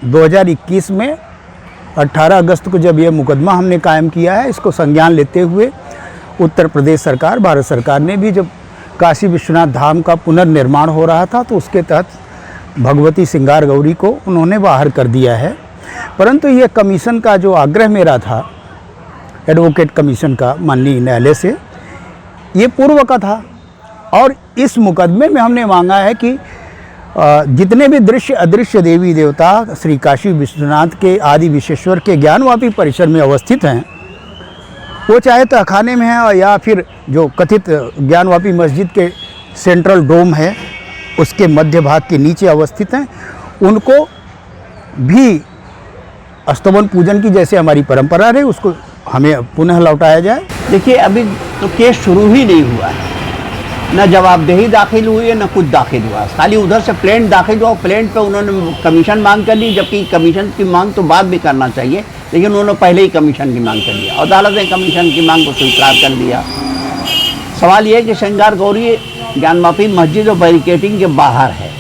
2021 में 18 अगस्त को जब ये मुकदमा हमने कायम किया है, इसको संज्ञान लेते हुए उत्तर प्रदेश सरकार, भारत सरकार ने भी जब काशी विश्वनाथ धाम का पुनर्निर्माण हो रहा था तो उसके तहत भगवती सिंगार गौरी को उन्होंने बाहर कर दिया है। परंतु ये कमीशन का जो आग्रह मेरा था, एडवोकेट कमीशन का माननीय न्यायालय से, ये पूर्व का था और इस मुकदमे में हमने मांगा है कि जितने भी दृश्य अदृश्य देवी देवता श्री काशी विश्वनाथ के आदि विश्वेश्वर के ज्ञानवापी परिसर में अवस्थित हैं, वो चाहे तहखाने में है या फिर जो कथित ज्ञानवापी मस्जिद के सेंट्रल डोम है उसके मध्य भाग के नीचे अवस्थित हैं, उनको भी स्तवन पूजन की जैसे हमारी परंपरा रही उसको हमें पुनः लौटाया जाए। देखिए, अभी तो केस शुरू ही नहीं हुआ है, न जवाबदेही दाखिल हुई है न कुछ दाखिल हुआ, खाली उधर से प्लेंट दाखिल हुआ। प्लेंट पे उन्होंने कमीशन मांग कर ली, जबकि कमीशन की मांग तो बाद में करना चाहिए, लेकिन उन्होंने पहले ही कमीशन की मांग कर लिया। अदालत ने कमीशन की मांग को स्वीकार कर लिया। सवाल ये है कि श्रृंगार गौरी ज्ञानवापी मस्जिद और बैरिकेटिंग के बाहर है,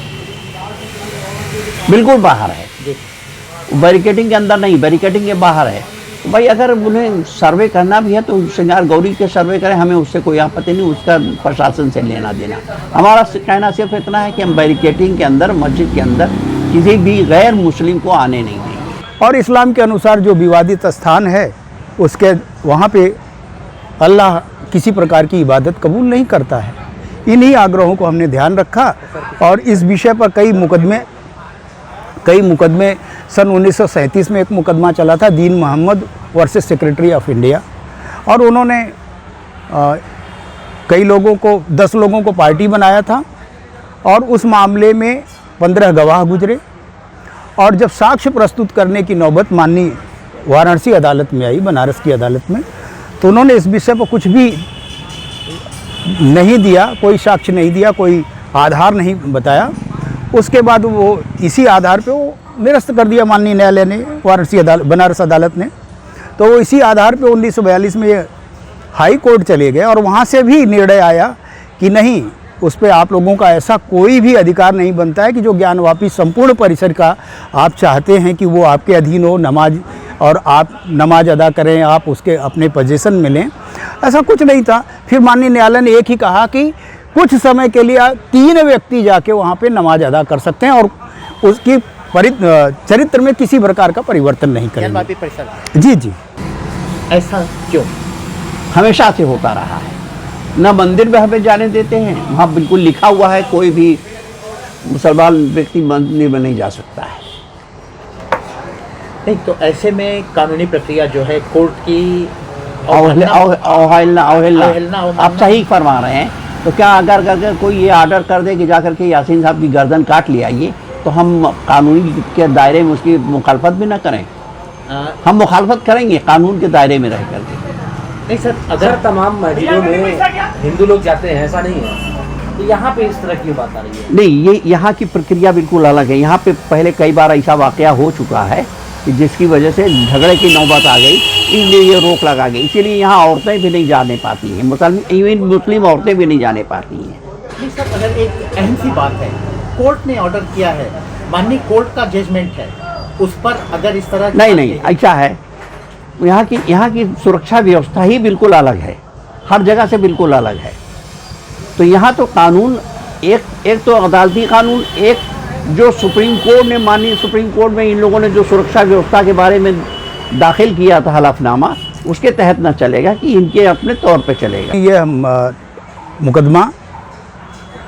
बिल्कुल बाहर है, बैरिकेटिंग के अंदर नहीं, बैरिकेटिंग के बाहर है। तो भाई अगर उन्हें सर्वे करना भी है तो श्रृंगार गौरी के सर्वे करें, हमें उससे कोई आपत्ति नहीं, उसका प्रशासन से लेना देना। हमारा कहना सिर्फ इतना है कि हम बैरिकेटिंग के अंदर, मस्जिद के अंदर किसी भी गैर मुस्लिम को आने नहीं देंगे। और इस्लाम के अनुसार जो विवादित स्थान है उसके वहाँ पे अल्लाह किसी प्रकार की इबादत कबूल नहीं करता है। इन्हीं आग्रहों को हमने ध्यान रखा और इस विषय पर कई मुकदमे सन 1937 में एक मुकदमा चला था, Deen Mohammad versus secretary of India, और उन्होंने कई लोगों को 10 लोगों को पार्टी बनाया था और उस मामले में 15 गवाह गुजरे। और जब साक्ष्य प्रस्तुत करने की नौबत माननीय वाराणसी अदालत में आई, बनारस की अदालत में, तो उन्होंने इस विषय पर कुछ भी नहीं दिया, कोई साक्ष्य नहीं दिया, कोई आधार नहीं बताया। उसके बाद वो इसी आधार पे वो निरस्त कर दिया माननीय न्यायालय ने, वाराणसी अदालत, बनारस अदालत ने। तो वो इसी आधार पे 1942 में ये हाई कोर्ट चले गए और वहाँ से भी निर्णय आया कि नहीं, उस पर आप लोगों का ऐसा कोई भी अधिकार नहीं बनता है कि जो ज्ञानवापी संपूर्ण परिसर का आप चाहते हैं कि वो आपके अधीन हो, नमाज और आप नमाज अदा करें, आप उसके अपने पोजीशन में लें, ऐसा कुछ नहीं था। फिर माननीय न्यायालय ने एक ही कहा कि कुछ समय के लिए 3 व्यक्ति जाके वहाँ पे नमाज अदा कर सकते हैं और उसकी चरित्र में किसी प्रकार का परिवर्तन नहीं करेंगे। जी जी, ऐसा क्यों हमेशा से होता रहा है? न मंदिर में हमें जाने देते हैं, वहाँ बिल्कुल लिखा हुआ है कोई भी मुसलमान व्यक्ति मंदिर में नहीं जा सकता है। नहीं, तो ऐसे में कानूनी प्रक्रिया जो है कोर्ट की अवहेलना आप सही फरमा रहे हैं। तो क्या अगर कोई ये आर्डर कर दे कि जाकर के यासीन साहब की गर्दन काट ले आइए, तो हम कानूनी के दायरे में उसकी मुखालफत भी ना करें? हम मुखालफत करेंगे कानून के दायरे में रह करके। नहीं सर, अगर तमाम मस्जिदों में हिंदू लोग जाते हैं, ऐसा नहीं है, तो यहाँ पे इस तरह की बात आ रही है? नहीं, ये यहाँ की प्रक्रिया बिल्कुल अलग है। यहाँ पे पहले कई बार ऐसा वाकया हो चुका है कि जिसकी वजह से झगड़े की नौबत आ गई, इसलिए ये रोक लगा गई। इसीलिए यहाँ औरतें भी नहीं जाने पाती हैं, मुस्लिम औरतें भी नहीं जाने पाती हैं। नहीं सर, अगर एक अहम सी बात है, कोर्ट ने ऑर्डर किया है, माननीय कोर्ट का जजमेंट है, उस पर अगर इस तरह नहीं ऐसा है, यहाँ की सुरक्षा व्यवस्था ही बिल्कुल अलग है, हर जगह से बिल्कुल अलग है। तो यहाँ तो कानून एक तो अदालती कानून, एक जो सुप्रीम कोर्ट ने, माननीय सुप्रीम कोर्ट में इन लोगों ने जो सुरक्षा व्यवस्था के बारे में दाखिल किया था हलफनामा, उसके तहत न चलेगा कि इनके अपने तौर पे चलेगा। ये मुकदमा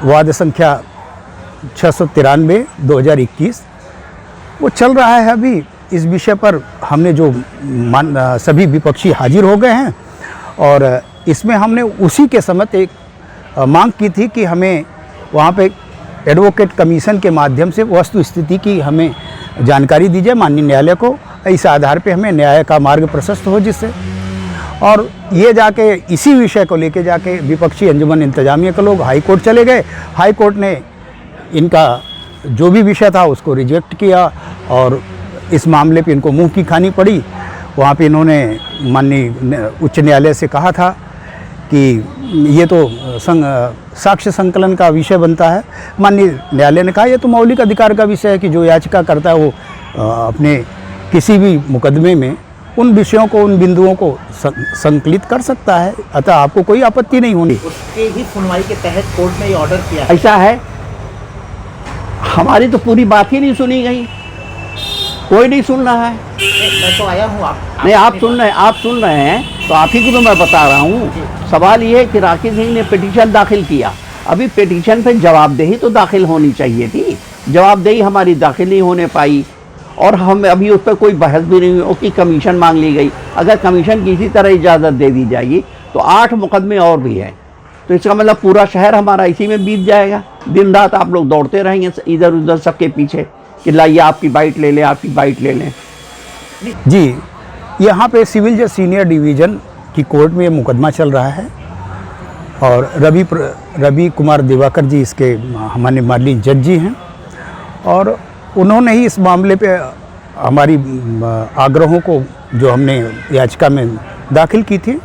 वाद संख्या 693/2021 वो चल रहा है अभी। इस विषय पर हमने जो सभी विपक्षी हाजिर हो गए हैं और इसमें हमने उसी के समय एक मांग की थी कि हमें वहाँ पे एडवोकेट कमीशन के माध्यम से वस्तु स्थिति की हमें जानकारी दी जाए माननीय न्यायालय को, इस आधार पे हमें न्याय का मार्ग प्रशस्त हो जिससे। और ये जाके इसी विषय को लेके जाके विपक्षी अंजुमन इंतजामिया के लोग हाई कोर्ट चले गए। हाई कोर्ट ने इनका जो भी विषय था उसको रिजेक्ट किया और इस मामले पे इनको मुंह की खानी पड़ी। वहाँ पे इन्होंने माननीय उच्च न्यायालय से कहा था कि ये तो साक्ष्य संकलन का विषय बनता है। माननीय न्यायालय ने कहा ये तो मौलिक अधिकार का विषय है कि जो याचिका करता है वो अपने किसी भी मुकदमे में उन विषयों को, उन बिंदुओं को संकलित कर सकता है, अतः आपको कोई आपत्ति नहीं होनी। उसके ही सुनवाई के तहत कोर्ट ने ये ऑर्डर किया है। ऐसा है, हमारी तो पूरी बात ही नहीं सुनी गई, कोई नहीं सुन रहा है। मैं तो आया हूँ, आप नहीं, आप सुन रहे हैं तो आप ही को तो मैं बता रहा हूँ। सवाल ये है कि राकेश सिंह ने पिटीशन दाखिल किया, अभी पिटीशन पे जवाबदेही तो दाखिल होनी चाहिए थी, जवाबदेही हमारी दाखिल नहीं होने पाई और हम अभी उस पर कोई बहस भी नहीं हुई। उसकी कमीशन मांग ली गई, अगर कमीशन की इसी तरह इजाज़त दे दी जाएगी तो 8 मुकदमे और भी हैं, तो इसका मतलब पूरा शहर हमारा इसी में बीत जाएगा। दिन रात आप लोग दौड़ते रहेंगे इधर उधर सबके पीछे कि लाइए आपकी बाइट ले लें, आपकी बाइट ले लें। जी, यहाँ पे सिविल जज सीनियर डिवीज़न की कोर्ट में ये मुकदमा चल रहा है और रवि कुमार दिवाकर जी इसके हमारे माननीय जज जी हैं और उन्होंने ही इस मामले पे हमारी आग्रहों को जो हमने याचिका में दाखिल की थी,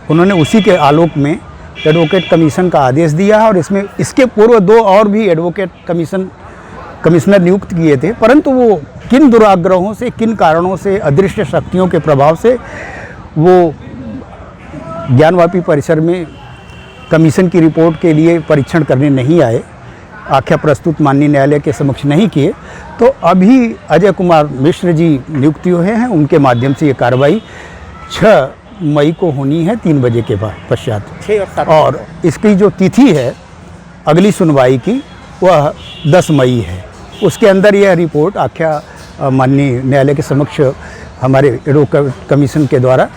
उन्होंने उसी के आलोक में एडवोकेट कमीशन का आदेश दिया है और इसमें इसके पूर्व 2 और भी एडवोकेट कमिश्नर नियुक्त किए थे, परंतु वो किन दुराग्रहों से, किन कारणों से, अदृश्य शक्तियों के प्रभाव से वो ज्ञानवापी परिसर में कमीशन की रिपोर्ट के लिए परीक्षण करने नहीं आए, आख्या प्रस्तुत माननीय न्यायालय के समक्ष नहीं किए। तो अभी अजय कुमार मिश्र जी नियुक्त हुए हैं, उनके माध्यम से ये कार्रवाई 6 मई को होनी है 3 बजे के बाद पश्चात। 6 और 7 और इसकी जो तिथि है अगली सुनवाई की वह 10 मई है, उसके अंदर यह रिपोर्ट आख्या माननीय न्यायालय के समक्ष हमारे एडवोकेट कमीशन के द्वारा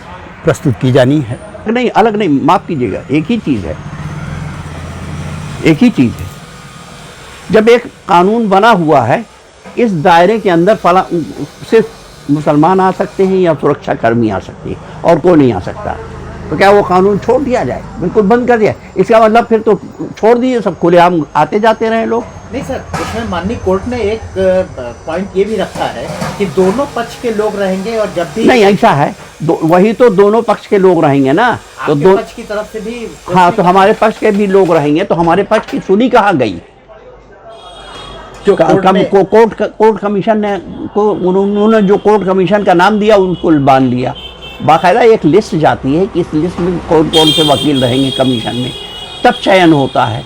प्रस्तुत की जानी है। नहीं, अलग नहीं, माफ़ कीजिएगा, एक ही चीज़ है, एक ही चीज़ है। जब एक कानून बना हुआ है, इस दायरे के अंदर सिर्फ मुसलमान आ सकते हैं या सुरक्षा कर्मी आ सकते हैं और कोई नहीं आ सकता, तो क्या वो कानून छोड़ दिया जाए, बिल्कुल बंद कर दिया? इसका मतलब फिर तो छोड़ दिए, सब खुलेआम आते जाते रहे लोग। नहीं सर, उसमें माननीय कोर्ट ने एक पॉइंट ये भी रखा है कि दोनों पक्ष के लोग रहेंगे और जब भी नहीं ऐसा है, वही तो दोनों पक्ष के लोग रहेंगे ना, तो आपके पक्ष की तरफ से भी। हाँ, तो हमारे पक्ष के भी लोग रहेंगे, तो हमारे पक्ष की सुनी कहाँ गई? जो कोर्ट कमीशन ने उन्होंने जो कोर्ट कमीशन का नाम दिया उनको बांध लिया। बाकायदा एक लिस्ट जाती है कि इस लिस्ट में कौन कौन से वकील रहेंगे कमीशन में, तब चयन होता है।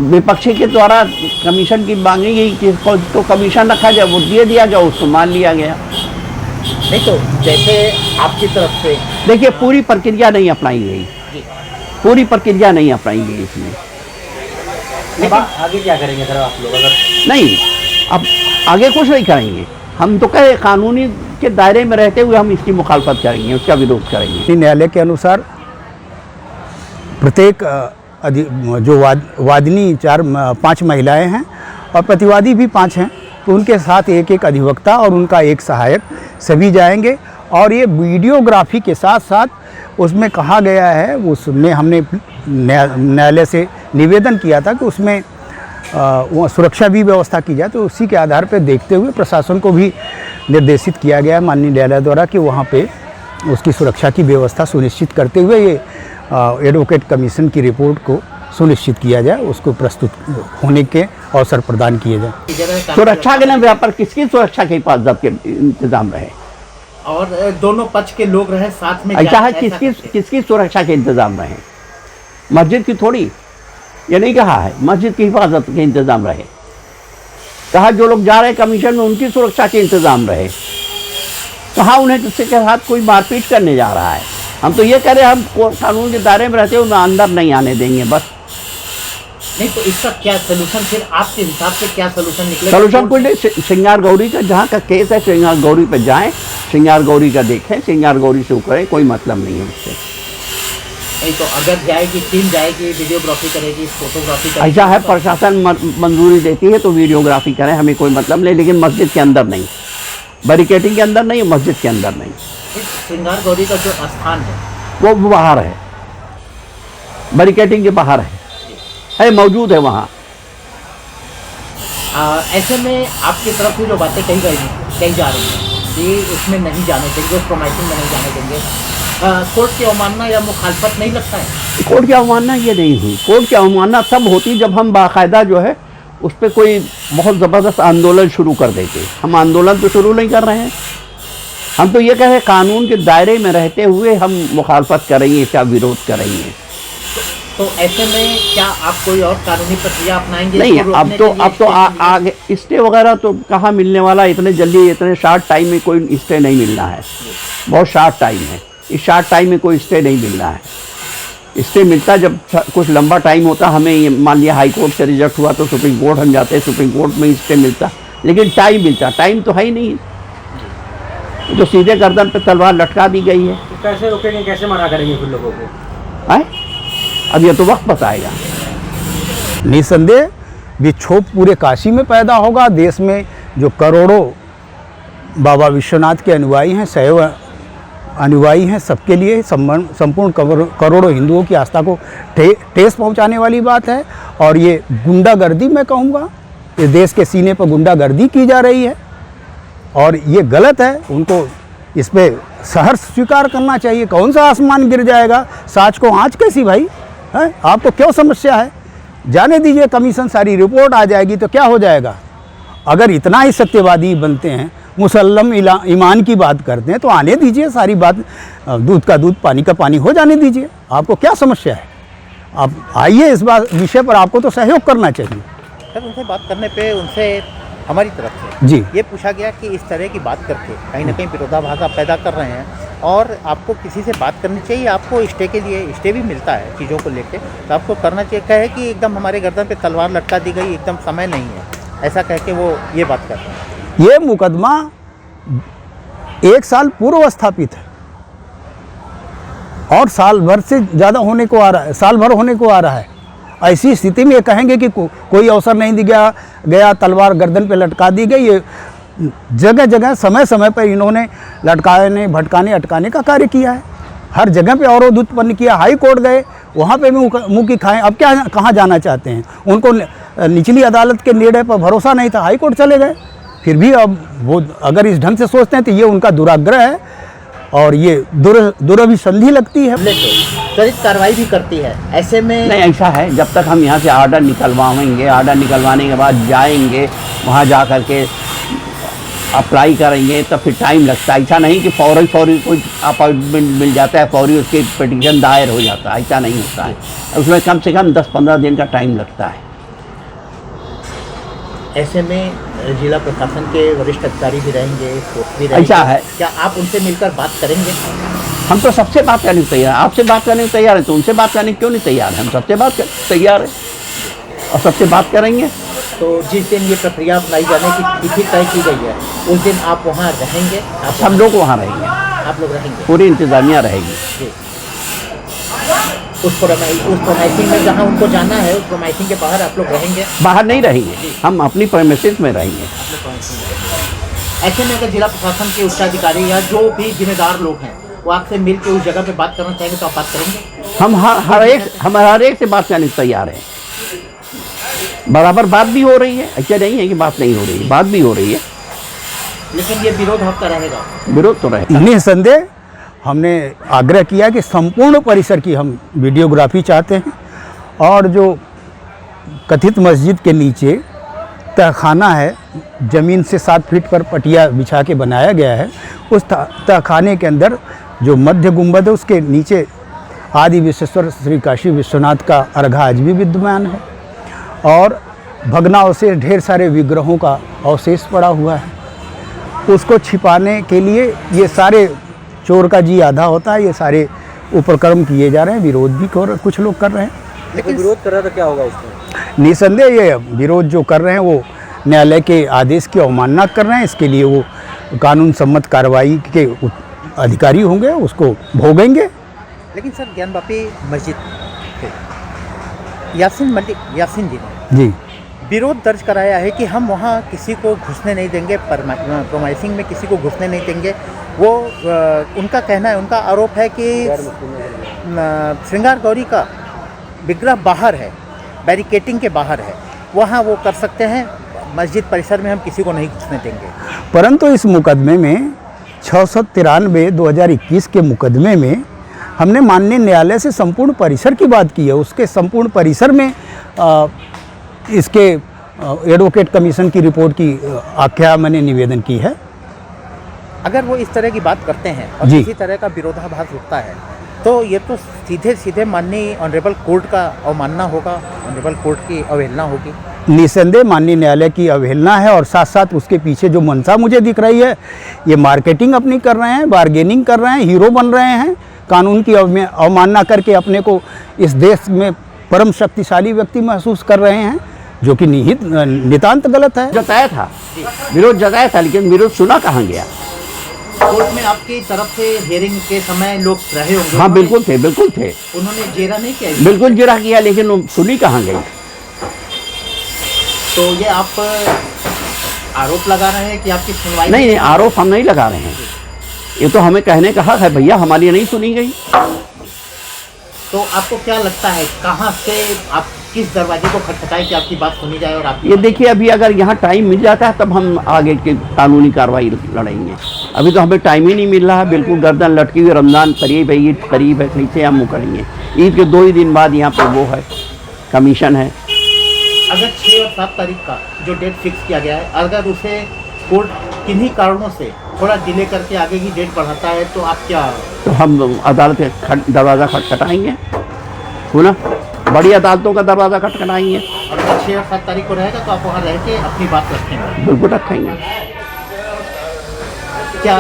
विपक्षी के द्वारा कमीशन की मांगी गई कि तो कमीशन रखा जाए, वो दिया जाए, उसको मान लिया गया। नहीं तो जैसे आपकी तरफ से देखिए, पूरी प्रक्रिया नहीं अपनाई गई, पूरी प्रक्रिया नहीं अपनाई गई इसमें। लेकिन आगे क्या करेंगे सर आप लोग? अगर नहीं, अब आगे कुछ नहीं करेंगे, हम तो कहे कानूनी के दायरे में रहते हुए हम इसकी मुखालफत करेंगे, उसका विरोध करेंगे। न्यायालय के अनुसार प्रत्येक जो वादिनी 5 महिलाएं हैं और प्रतिवादी भी 5 हैं, तो उनके साथ एक अधिवक्ता और उनका एक सहायक सभी जाएंगे और ये वीडियोग्राफी के साथ साथ उसमें कहा गया है, उसमें हमने न्यायालय से निवेदन किया था कि उसमें वहाँ सुरक्षा भी व्यवस्था की जाए, तो उसी के आधार पर देखते हुए प्रशासन को भी निर्देशित किया गया माननीय न्यायालय द्वारा कि वहाँ पे उसकी सुरक्षा की व्यवस्था सुनिश्चित करते हुए ये एडवोकेट कमीशन की रिपोर्ट को सुनिश्चित किया जाए, उसको प्रस्तुत होने के अवसर प्रदान किए जाए। सुरक्षा के नाम पर किसकी सुरक्षा के हिफाजत के इंतजाम रहे और दोनों पक्ष के लोग रहे साथ में? ऐसा है, किसकी सुरक्षा के इंतजाम रहे? मस्जिद की थोड़ी, ये नहीं कहा है मस्जिद की हिफाजत के इंतजाम रहे, कहा जो लोग जा रहे हैं कमीशन में उनकी सुरक्षा के इंतजाम रहे, कहा उन्हें किसी के साथ कोई मारपीट करने जा रहा है। हम तो ये कह रहे हैं हम कानून के दायरे में रहते हुए अंदर नहीं आने देंगे, बस। नहीं तो इसका क्या सलूशन, फिर आपके हिसाब से क्या सलूशन निकलेगा? सलूशन कोई नहीं, श्रृंगार गौरी का जहाँ का केस है श्रृंगार गौरी पे जाएं, श्रृंगार गौरी का देखें, श्रृंगार गौरी से करें, कोई मतलब नहीं है उससे। नहीं तो अगर जाएगी, टीम जाएगी, वीडियोग्राफी करेगी, फोटोग्राफी करेगी, ऐसा है, प्रशासन मंजूरी देती है तो वीडियोग्राफी करें, हमें कोई मतलब नहीं, लेकिन मस्जिद के अंदर नहीं, बैरिकेटिंग के अंदर नहीं, मस्जिद के अंदर नहीं। श्रृंगार गौरी का जो स्थान है वो बाहर है, बैरिकेटिंग के बाहर है, मौजूद है वहाँ। ऐसे में आपकी तरफ से जो बातें कही जा रही हैं कि उसमें नहीं जाने देंगे, उस प्रोमाइसिंग में नहीं जाने देंगे, कोर्ट की अवमानना या मुखालफत नहीं लगता है? कोर्ट की अवमानना ये नहीं हुई, कोर्ट की अवमानना तब होती जब हम बाकायदा जो है उस पर कोई बहुत ज़बरदस्त आंदोलन शुरू कर देते। हम आंदोलन तो शुरू नहीं कर रहे हैं, हम तो ये कह रहे हैं कानून के दायरे में रहते हुए हम मुखालफत करेंगे, क्या विरोध करेंगे। तो ऐसे में क्या आप कोई और कानूनी प्रक्रिया अपनाएंगे? नहीं, इसको अब रोकने तो के लिए अब तो स्टे के लिए? आगे स्टे वगैरह तो कहाँ मिलने वाला है, इतने जल्दी इतने शॉर्ट टाइम में कोई स्टे नहीं मिलना है। बहुत शॉर्ट टाइम है, इस शॉर्ट टाइम में कोई स्टे नहीं मिलना है। स्टे मिलता जब कुछ लंबा टाइम होता, हमें ये मान लिया हाई कोर्ट से रिजेक्ट हुआ तो सुप्रीम कोर्ट हम जाते, सुप्रीम कोर्ट में स्टे मिलता, लेकिन टाइम मिलता, टाइम तो है ही नहीं, जो सीधे गर्दन पे तलवार लटका दी गई है। तो कैसे रोकेंगे, कैसे मना करेंगे फिर लोगों को? है अब ये तो वक्त बताएगा। निसंदेह विक्षोभ पूरे काशी में पैदा होगा। देश में जो करोड़ों बाबा विश्वनाथ के अनुयायी हैं, शैव अनुयायी हैं, सबके लिए संपूर्ण करोड़ों हिंदुओं की आस्था को ठेस पहुंचाने वाली बात है। और ये गुंडागर्दी, मैं कहूँगा इस देश के सीने पर गुंडागर्दी की जा रही है और ये गलत है। उनको इस पे सहर्ष स्वीकार करना चाहिए। कौन सा आसमान गिर जाएगा, साच को आँच कैसी भाई है? आपको क्यों समस्या है? जाने दीजिए, कमीशन सारी रिपोर्ट आ जाएगी तो क्या हो जाएगा। अगर इतना ही सत्यवादी बनते हैं, मुसल्लम ईमान की बात करते हैं, तो आने दीजिए, सारी बात दूध का दूध पानी का पानी हो जाने दीजिए। आपको क्या समस्या है? आप आइए, इस बात विषय पर आपको तो सहयोग करना चाहिए। सर, उनसे बात करने पे उनसे हमारी तरफ से जी ये पूछा गया कि इस तरह की बात करके कहीं ना कहीं विरोधाभास आप पैदा कर रहे हैं और आपको किसी से बात करनी चाहिए, आपको स्टे के लिए स्टे भी मिलता है चीज़ों को लेके, तो आपको करना चाहिए। कहे कि एकदम हमारे गर्दन पे तलवार लटका दी गई, एकदम समय नहीं है, ऐसा कह के वो ये बात कर रहे हैं। ये मुकदमा 1 साल पूर्व स्थापित है और साल भर से ज़्यादा होने को आ रहा है, साल भर होने को आ रहा है। ऐसी स्थिति में ये कहेंगे कि कोई अवसर नहीं दिया गया, तलवार गर्दन पे लटका दी गई। ये जगह जगह समय समय पर इन्होंने लटकाने, भटकाने, अटकाने का कार्य किया है। हर जगह पे अवरोध उत्पन्न किया। हाई कोर्ट गए, वहाँ पे भी मुँह की खाएं। अब क्या, कहाँ जाना चाहते हैं? उनको निचली अदालत के निर्णय पर भरोसा नहीं था, हाई कोर्ट चले गए। फिर भी अब वो अगर इस ढंग से सोचते हैं तो ये उनका दुराग्रह है और ये दुरभिसंधि लगती है। त्वरित कार्रवाई भी करती है। ऐसे में नहीं, ऐसा है, जब तक हम यहाँ से ऑर्डर निकलवाएंगे, ऑर्डर निकलवाने के बाद जाएंगे वहाँ जा कर के अप्लाई करेंगे, तब फिर टाइम लगता है। ऐसा नहीं कि फौरी कोई अपॉइंटमेंट मिल जाता है, फौरी उसकी पिटीशन दायर हो जाता है, ऐसा नहीं होता है। उसमें कम से कम 10-15 दिन का टाइम लगता है। ऐसे में जिला प्रशासन के वरिष्ठ अधिकारी भी रहेंगे, कोर्ट भी रहेंगे। ऐसा है। क्या आप उनसे मिलकर बात करेंगे? हम तो सबसे बात करने को तैयार हैं। आपसे बात करने को तैयार है तो उनसे बात करने क्यों नहीं तैयार है? हम सबसे बात करने तैयार हैं और सबसे बात करेंगे। तो जिस दिन ये प्रक्रिया अपनाई जाने की तिथि तय की गई है, उस दिन आप वहाँ रहेंगे? सब लोग वहाँ रहेंगे, आप लोग रहेंगे? पूरी इंतजामिया रहेगी। जी। उस प्रोमाइसिंग में जहाँ उनको जाना है, उस प्रोमाइसिंग के बाहर आप लोग रहेंगे? बाहर नहीं रहेंगे, हम अपनी प्रेमिसेस में रहेंगे। ऐसे में अगर जिला प्रशासन के उच्चाधिकारी या जो भी जिम्मेदार लोग हैं वो आपसे मिल के उस जगह पे बात करना चाहेंगे तो आप बात करेंगे? हम हर एक से बात करने को तैयार हैं। बराबर बात भी हो रही है, ऐसा नहीं है कि बात नहीं हो रही है, बात भी हो रही है। लेकिन ये विरोध आपका रहेगा? विरोध तो रहेगा। निसंदेह हमने आग्रह किया कि संपूर्ण परिसर की हम वीडियोग्राफी चाहते हैं और जो कथित मस्जिद के नीचे तहखाना है, ज़मीन से 7 फीट पर पटिया बिछा के बनाया गया है, उस तहखाने के अंदर जो मध्य गुंबद है उसके नीचे आदि विश्वेश्वर श्री काशी विश्वनाथ का अर्घा आज भी विद्यमान है और भग्नावशेष ढेर सारे विग्रहों का अवशेष पड़ा हुआ है। उसको छिपाने के लिए ये सारे, चोर का जी आधा होता है, ये सारे उपक्रम किए जा रहे हैं। विरोध भी कुछ लोग कर रहे हैं। लेकिन विरोध कर रहा तो क्या होगा उसमें? निसंदेह ये विरोध जो कर रहे हैं वो न्यायालय के आदेश की अवमानना कर रहे हैं। इसके लिए वो कानून सम्मत कार्रवाई के अधिकारी होंगे, उसको भोगेंगे। लेकिन सर, ज्ञानवापी मस्जिद पे यासीन जी ने जी विरोध दर्ज कराया है कि हम वहाँ किसी को घुसने नहीं देंगे, प्रोमाइसिंग में किसी को घुसने नहीं देंगे। वो उनका कहना है, उनका आरोप है कि श्रृंगार गौरी का विग्रह बाहर है, बैरिकेटिंग के बाहर है, वहाँ वो कर सकते हैं, मस्जिद परिसर में हम किसी को नहीं घुसने देंगे। परंतु इस मुकदमे में 693/2021 के मुकदमे में हमने माननीय न्यायालय से संपूर्ण परिसर की बात की है। उसके संपूर्ण परिसर में इसके एडवोकेट कमीशन की रिपोर्ट की आख्या मैंने निवेदन की है। अगर वो इस तरह की बात करते हैं और जी। किसी तरह का विरोधाभास उठता है तो ये तो सीधे सीधे माननीय ऑनरेबल कोर्ट का अवमानना होगा, ऑनरेबल कोर्ट की अवहेलना होगी। निसंदेह माननीय न्यायालय की अवहेलना है और साथ साथ उसके पीछे जो मंशा मुझे दिख रही है, ये मार्केटिंग अपनी कर रहे हैं, बार्गेनिंग कर रहे हैं, हीरो बन रहे हैं, कानून की अवमानना करके अपने को इस देश में परम शक्तिशाली व्यक्ति महसूस कर रहे हैं, जो कि नितांत गलत है। जताया था, विरोध जताया था, लेकिन विरोध सुना कहाँ गया। कोर्ट में आपकी तरफ से हियरिंग के समय लोग रहे होंगे। हाँ बिल्कुल थे, बिल्कुल थे, उन्होंने जेरा नहीं किया। बिल्कुल जिरा किया, लेकिन वो सुनी कहाँ गई। तो ये आप आरोप लगा रहे हैं कि आपकी सुनवाई नहीं, आरोप हम नहीं लगा रहे हैं, ये तो हमें कहने का हक है, भैया हमारी नहीं सुनी गई। तो आपको क्या लगता है कहाँ से आप किस दरवाजे को खटखटाएं कि आपकी बात सुनी जाए और आपकी ये देखिए, अभी अगर यहाँ टाइम मिल जाता है तब हम आगे की कानूनी कार्रवाई लड़ेंगे। अभी तो हमें टाइम ही नहीं मिल रहा है, बिल्कुल गर्दन लटकी हुई, रमज़ान करीब है, ईद करीब है, कैसे हम करेंगे। ईद के 2 ही दिन बाद यहाँ पर वो है, कमीशन है। अगर 6 और 7 तारीख का जो डेट फिक्स किया गया है, अगर उसे कोर्ट किन्हीं कारणों से थोड़ा डिले करके आगे की डेट बढ़ाता है तो आप क्या? तो हम अदालत का दरवाज़ा खटखटाएंगे, सुना, बड़ी अदालतों का दरवाज़ा खटखटाएंगे। और अगर 6 और 7 तारीख को रहेगा तो आप वहाँ रह के अपनी बात रखेंगे? बिल्कुल रखेंगे। क्या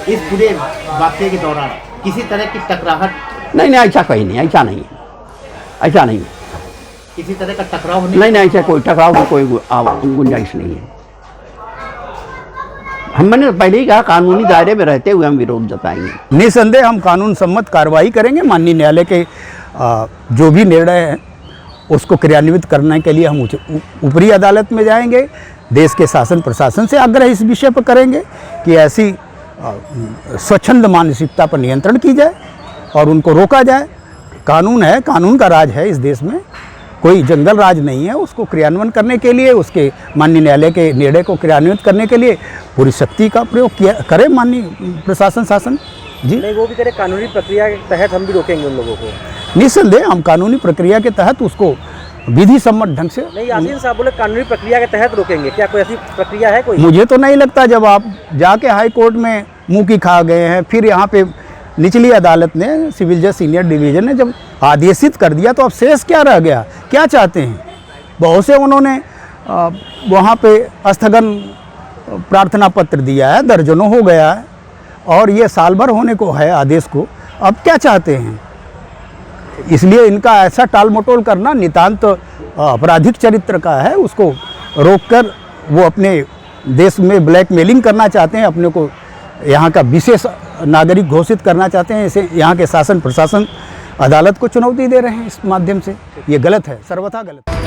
इस पूरे वाक़ये के दौरान किसी तरह की टकराहट? नहीं, ऐसा कहीं नहीं, ऐसा नहीं है, ऐसा नहीं है, किसी तरह का टकराव होने? नहीं, ऐसा कोई टकराव की कोई गुंजाइश नहीं है। मैंने पहले ही कहा, कानूनी दायरे में रहते हुए हम विरोध जताएंगे। निसंदेह हम कानून सम्मत कार्रवाई करेंगे। माननीय न्यायालय के जो भी निर्णय है उसको क्रियान्वित करने के लिए हम ऊपरी अदालत में जाएंगे। देश के शासन प्रशासन से आग्रह इस विषय पर करेंगे कि ऐसी स्वच्छंद मानसिकता पर नियंत्रण की जाए और उनको रोका जाए। कानून है, कानून का राज है इस देश में, कोई जंगल राज नहीं है। उसको क्रियान्वयन करने के लिए, उसके माननीय न्यायालय के निर्णय को क्रियान्वित करने के लिए पूरी शक्ति का प्रयोग किया करे माननीय प्रशासन शासन जी। नहीं, वो भी करे कानूनी प्रक्रिया के तहत हम भी रोकेंगे उन लोगों को। निस्संदेह हम कानूनी प्रक्रिया के तहत उसको विधि सम्मत ढंग से। नहीं, यासीन साहब बोले कानूनी प्रक्रिया के तहत रोकेंगे, क्या कोई ऐसी प्रक्रिया है कोई? मुझे तो नहीं लगता। जब आप जाके हाई कोर्ट में मुँह की खा गए हैं, फिर यहाँ पे निचली अदालत ने, सिविल जज सीनियर डिवीज़न ने जब आदेशित कर दिया तो अब शेष क्या रह गया? क्या चाहते हैं? बहुत से उन्होंने वहाँ पे स्थगन प्रार्थना पत्र दिया है, दर्जनों हो गया है, और ये साल भर होने को है आदेश को। अब क्या चाहते हैं? इसलिए इनका ऐसा टाल मटोल करना नितांत आपराधिक चरित्र का है। उसको रोककर वो अपने देश में ब्लैकमेलिंग करना चाहते हैं, अपने को यहाँ का विशेष नागरिक घोषित करना चाहते हैं। इसे यहाँ के शासन प्रशासन अदालत को चुनौती दे रहे हैं इस माध्यम से। ये गलत है, सर्वथा गलत है।